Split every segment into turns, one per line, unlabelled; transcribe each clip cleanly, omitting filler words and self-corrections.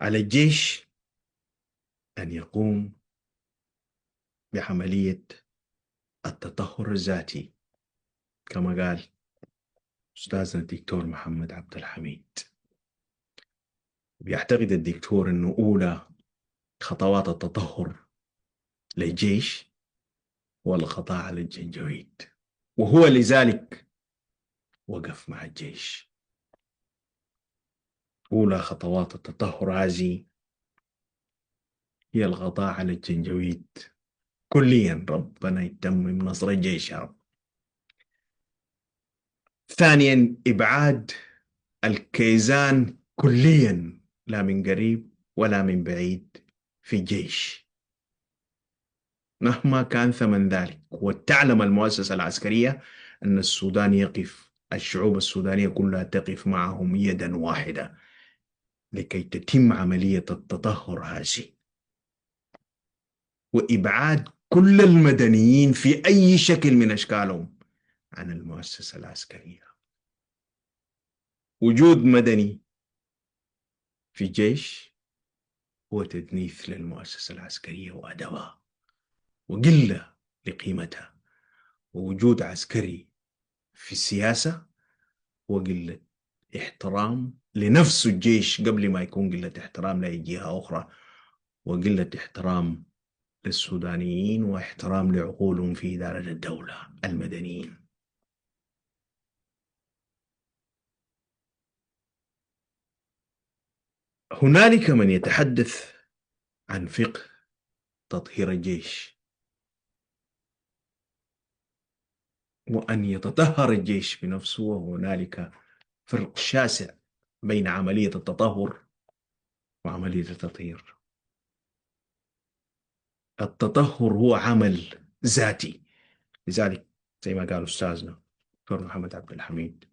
على الجيش أن يقوم بعملية التطهر الذاتي كما قال أستاذنا الدكتور محمد عبد الحميد. بيعتقد الدكتور أنه أولى خطوات التطهر للجيش هو القضاء على الجنجويد، وهو لذلك وقف مع الجيش. أولى خطوات التطهر هذه هي القضاء على الجنجويد كليا. ربنا يتمم نصر الجيش يا رب. ثانيا، إبعاد الكيزان كليا، لا من قريب ولا من بعيد في الجيش مهما كان ثمن ذلك. وتعلم المؤسسة العسكرية أن السودان يقف، الشعوب السودانية كلها تقف معهم يدا واحدة لكي تتم عملية التطهر هذه، وإبعاد كل المدنيين في أي شكل من أشكالهم عن المؤسسة العسكرية. وجود مدني في الجيش هو تدنيث للمؤسسة العسكرية وأدبها وقلة لقيمتها. ووجود عسكري في السياسة هو قلة احترام لنفس الجيش قبل ما يكون قلة احترام لأي جهة أخرى، وقلة احترام للسودانيين واحترام لعقولهم في إدارة الدولة المدنيين. هنالك من يتحدث عن فقه تطهير الجيش وأن يتطهر الجيش بنفسه، وهنالك فرق شاسع بين عملية التطهر وعملية التطهير. التطهر هو عمل ذاتي، لذلك زي ما قال أستاذنا دكتور محمد عبد الحميد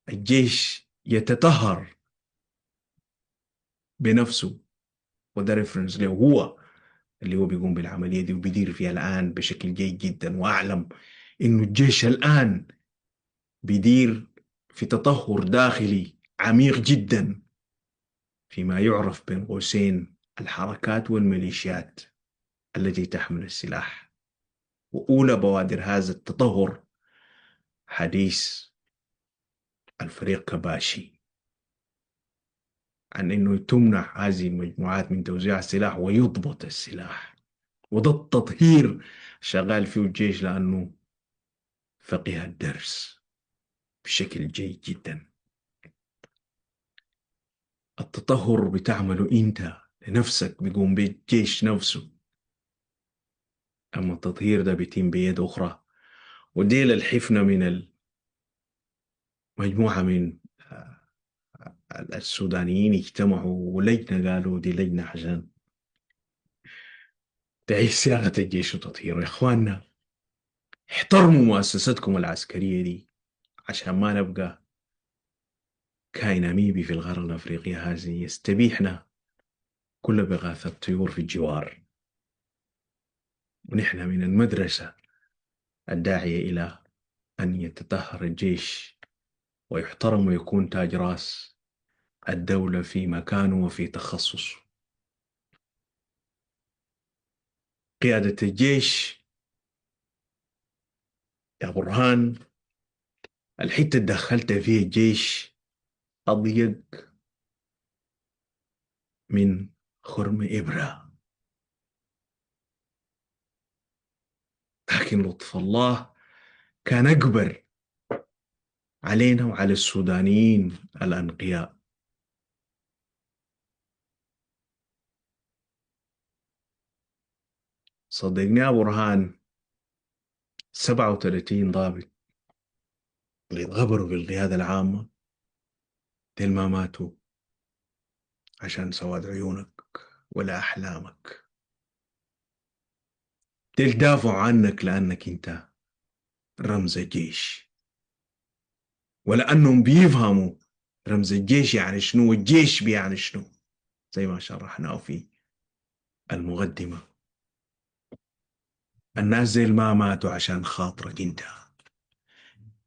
الجيش يتطهر بنفسه، وده ريفرنس له هو اللي هو بيقوم بالعملية دي وبيدير فيها الآن بشكل جيد جدا. وأعلم إنه الجيش الآن بيدير في تطهر داخلي عميق جدا فيما يعرف بين قوسين الحركات والميليشيات التي تحمل السلاح. وأولى بوادر هذا التطهر حديث الفريق كباشي عن أنه تمنع هذه المجموعات من توزيع السلاح ويضبط السلاح. وده التطهير شغال فيه الجيش لأنه فقه الدرس بشكل جيد جدا. التطهر بتعمله أنت لنفسك، بيقوم بالجيش نفسه، أما التطهير ده بيتم بيد أخرى. وديل الحفنة من مجموعة من السودانيين اجتمعوا ولجنة قالوا دي لجنة عشان تعيش صياغة الجيش وتطهيره. يا إخواننا احترموا مؤسستكم العسكرية دي عشان ما نبقى كائن أميبي في القارة الأفريقية هذه يستبيحنا كل بغاثة طيور في الجوار. ونحن من المدرسة الداعية إلى أن يتطهر الجيش ويحترم ويكون تاج راس الدولة في مكانه وفي تخصصه. قيادة الجيش يا برهان الحتة اللي دخلت فيها الجيش أضيق من خرم إبرة، لكن لطف الله كان أكبر علينا وعلى السودانيين الأنقياء. صدقني يا برهان 37 ضابط اللي اتغبروا بالقيادة العامة ديل ما ماتوا عشان سواد عيونك ولا أحلامك، ديل دافعوا عنك لأنك أنت رمز الجيش، ولأنهم بيفهموا رمز الجيش يعني شنو والجيش بيعني شنو زي ما شرحناه في المقدمة. الناس زي ما ماتوا عشان خاطرك انت،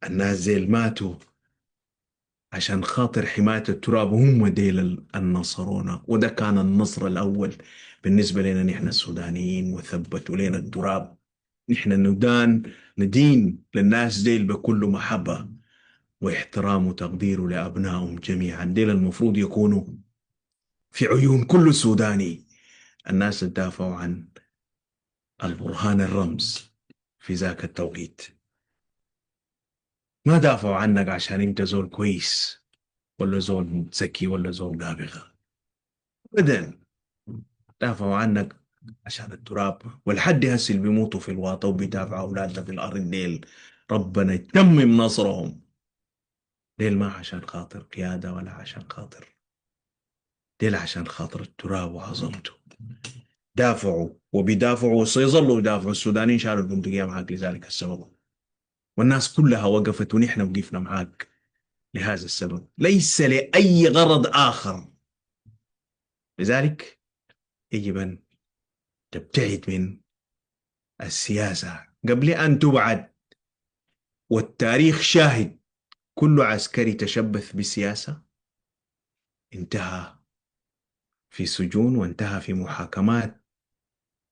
الناس زي ماتوا عشان خاطر حماية التراب، هم ديل النصرونا. وده كان النصر الأول بالنسبة لنا نحن السودانيين، وثبتوا لنا التراب. نحن ندين للناس ديل بكل محبة واحترام وتقدير لأبنائهم جميعا. ديل المفروض يكونوا في عيون كل سوداني الناس اللي دافعوا عن البرهان الرمز في ذاك التوقيت. ما دافعوا عنك عشان انت زول كويس ولا زول ذكي ولا زول نابغة، ابدا. دافعوا عنك عشان التراب. والحد هسه اللي بيموتوا في الواطة وبيدافعوا اولادنا في الارض ديل، ربنا يتمم نصرهم. ديل ما عشان خاطر قيادة ولا عشان خاطر، ديل عشان خاطر التراب وعظمته. دافعوا وبيدافعوا وسيظلوا يدافعوا. السودانيين شالوا البندقية معاك لذلك السبب، والناس كلها وقفت ونحن وقفنا معاك لهذا السبب، ليس لأي غرض آخر. لذلك يجب أن تبتعد من السياسة قبل أن تبعد. والتاريخ شاهد، كل عسكري تشبث بالسياسة انتهى في سجون وانتهى في محاكمات.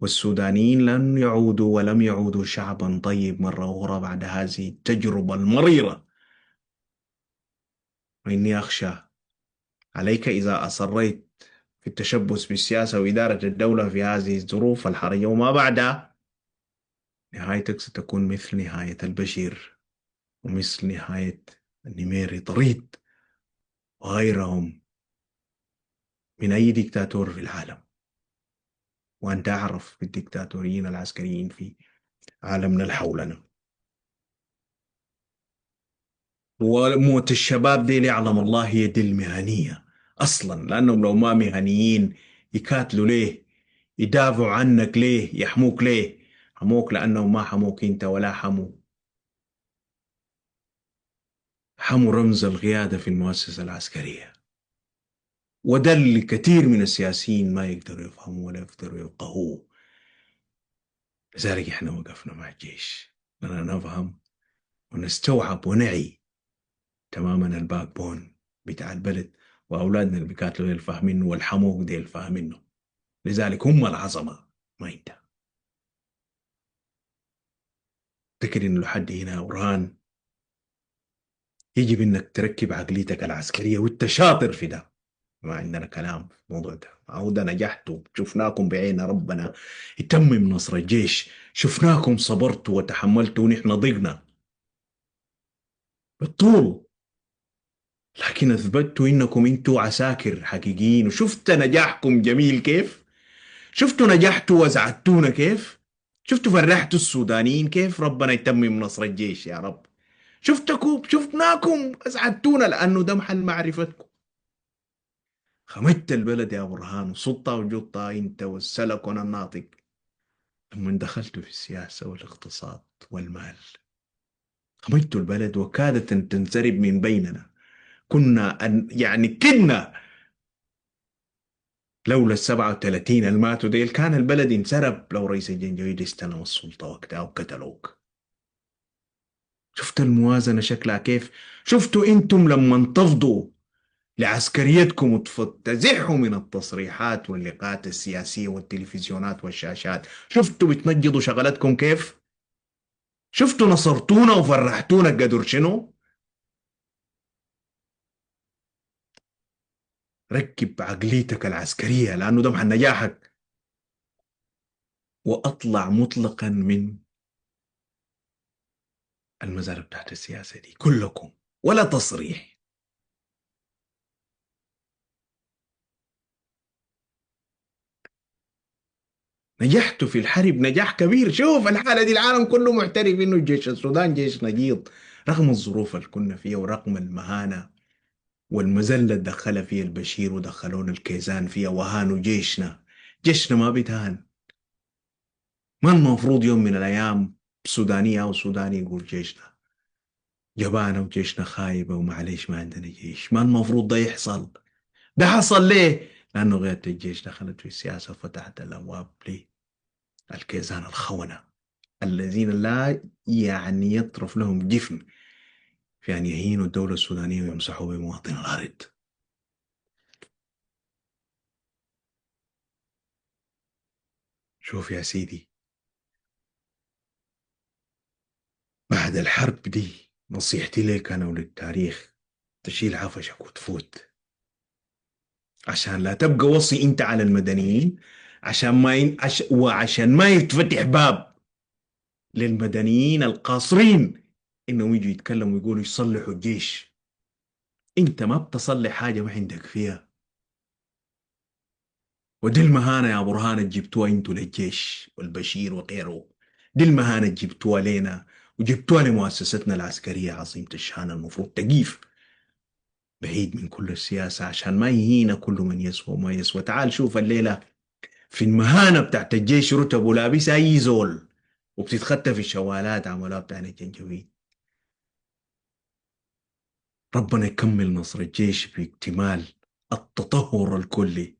والسودانيين لن يعودوا ولم يعودوا شعبا طيب مرة أخرى بعد هذه التجربة المريرة. وإني أخشى عليك إذا أصريت في التشبث بالسياسة وإدارة الدولة في هذه الظروف الحرجة وما بعدها، نهايتك ستكون مثل نهاية البشير ومثل نهاية النميري طريد وغيرهم من أي ديكتاتور في العالم. وأنت أعرف بالديكتاتوريين العسكريين في عالمنا اللي حولنا. وموت الشباب دي يعلم الله هي دي المهنية أصلا، لأنهم لو ما مهنيين يكاتلوا ليه؟ يدافعوا عنك ليه؟ يحموك ليه؟ حموك لأنهم ما حموك أنت، ولا حموا رمز القيادة في المؤسسة العسكرية. وده اللي كثير من السياسيين ما يقدروا يفهموا ولا يقدروا يفقهوه. لذلك احنا وقفنا مع الجيش، لأننا نفهم ونستوعب ونعي تماما الباك بون بتاع البلد. وأولادنا اللي بيقاتلوا ديل فاهمينه، والحموك ديل فاهمينه. لذلك هم العظمة ما انت. افتكر انه لحد هنا يا برهان يجب انك تركب عقليتك العسكرية، وانت شاطر في ده. ما عندنا كلام في الموضوع ده. أو ده نجحتوا، شفناكم بعين ربنا يتمم نصر الجيش. شفناكم صبرتوا وتحملتوا ونحن ضيقنا بالطول، لكن اثبتوا انكم انتوا عساكر حقيقيين. وشفت نجاحكم جميل كيف. شفتوا نجحتوا وزعتونا كيف. شفتوا فرحتوا السودانيين كيف. ربنا يتمم نصر الجيش يا رب. شفناكم أسعدتونا، لأنه ده محل معرفتكم. خمدت البلد يا برهان، وصدت وجدت أنت والسلكون الناطق لما دخلت في السياسة والاقتصاد والمال. خمدت البلد وكادت أن تنسرب من بيننا. يعني كدنا لولا ال37 الماتوا ديل كان البلد انسرب. لو رئيس الجمهورية استلم السلطة وقتها وقتلوك. شفت الموازنة شكلها كيف. شفتوا انتم لما تفضوا لعسكريتكم وتفزعوا من التصريحات واللقاءات السياسية والتلفزيونات والشاشات. شفتوا بتنجدوا شغلتكم كيف. شفتوا نصرتونا وفرحتونا قدر شنو. ركب عقليتك العسكرية لأنه ده محل نجاحك. وأطلع مطلقا من المزارة بتاعت السياسة دي كلكم، ولا تصريح. نجحتوا في الحرب نجاح كبير. شوف الحالة دي العالم كله معترف إنه جيش السودان جيش نجيض، رغم الظروف اللي كنا فيها ورغم المهانة والمذلة اللي دخلها فيها البشير ودخلونا الكيزان فيها وهانوا جيشنا. جيشنا ما بيتهان. ما المفروض يوم من الأيام سودانية أو سوداني يقول جيشنا جبانة وجيشنا خايبة ومعليش ما عندنا جيش. ما المفروض ده يحصل. ده حصل ليه؟ لأنه قيادة الجيش دخلت في السياسة وفتحت الأبواب للكيزان الخونة الذين لا يعني يطرف لهم جفن في أن يهينوا الدولة السودانية ويمسحوا بمواطن الأرض. شوف يا سيدي، بعد الحرب دي نصيحتي لك أنا وللتاريخ تشيل عفشك وتفوت، عشان لا تبقى وصي أنت على المدنيين، عشان ما وعشان ما يتفتح باب للمدنيين القاصرين إنهم يجوا يتكلموا ويقولوا يصلحوا الجيش. أنت ما بتصلح حاجة ما عندك فيها. ودي المهانة يا برهان اللي جبتوها انتوا للجيش والبشير وغيره. دي المهانة اللي جبتوها لنا وجبتوها لمؤسستنا العسكرية عظيمة الشان، المفروض تقيف بعيد من كل السياسة عشان ما يهينا كل من يسوى وما يسوى. تعال شوف الليلة في المهانة بتاعت الجيش رتب ولابس أي زول وبتتختى في الشوالات عملها بتاعنا الجنجويد. ربنا يكمل نصر الجيش باكتمال التطهر الكلي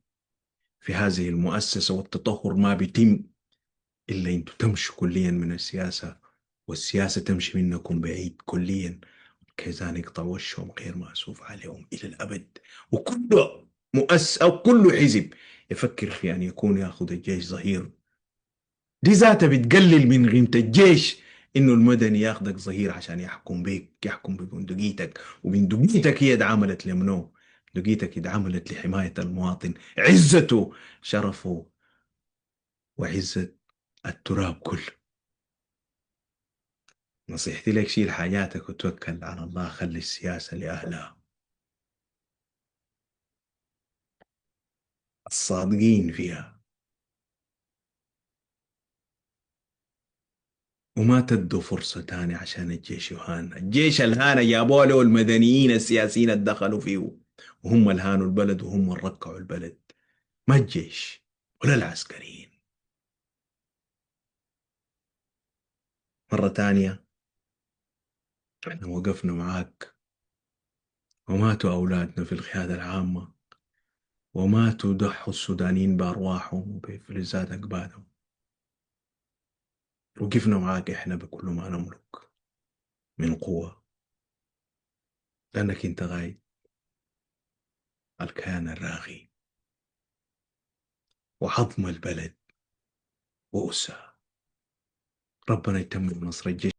في هذه المؤسسة، والتطهر ما بيتم إلا أنتوا تمشوا كليا من السياسة، والسياسة تمشي منكم بعيد كليا، كيزان يقطع وشهم غير مأسوف عليهم إلى الأبد. وكل أو كل حزب يفكر في أن يكون يأخذ الجيش ظهير، دي ذاتها بتقلل من قيمة الجيش. إنه المدني ياخدك ظهير عشان يحكم بيك، يحكم ببندقيتك، وبندقيتك هي اتعملت لمنو؟ بندقيتك اتعملت لحماية المواطن، عزته، شرفه، وعزة التراب كله. نصيحتي لك شيل حاجاتك وتوكل على الله، خلي السياسة لأهلها الصادقين فيها، وما تدوا فرصة تانية عشان الجيش يهان. الجيش الهانة جابوا له المدنيين السياسيين اللي دخلوا فيه، وهم الهانوا البلد وهم اللي ركعوا البلد، ما الجيش ولا العسكريين. مرة تانية احنا وقفنا معاك، وماتوا أولادنا في القيادة العامة، وماتوا ضحوا السودانيين بأرواحهم وبفلذات أكبادهم. وقفنا معاك احنا بكل ما نملك من قوة، لأنك انت غاية الكيان الراغي وحطم البلد وأسى. ربنا يتمم نصر الجيش.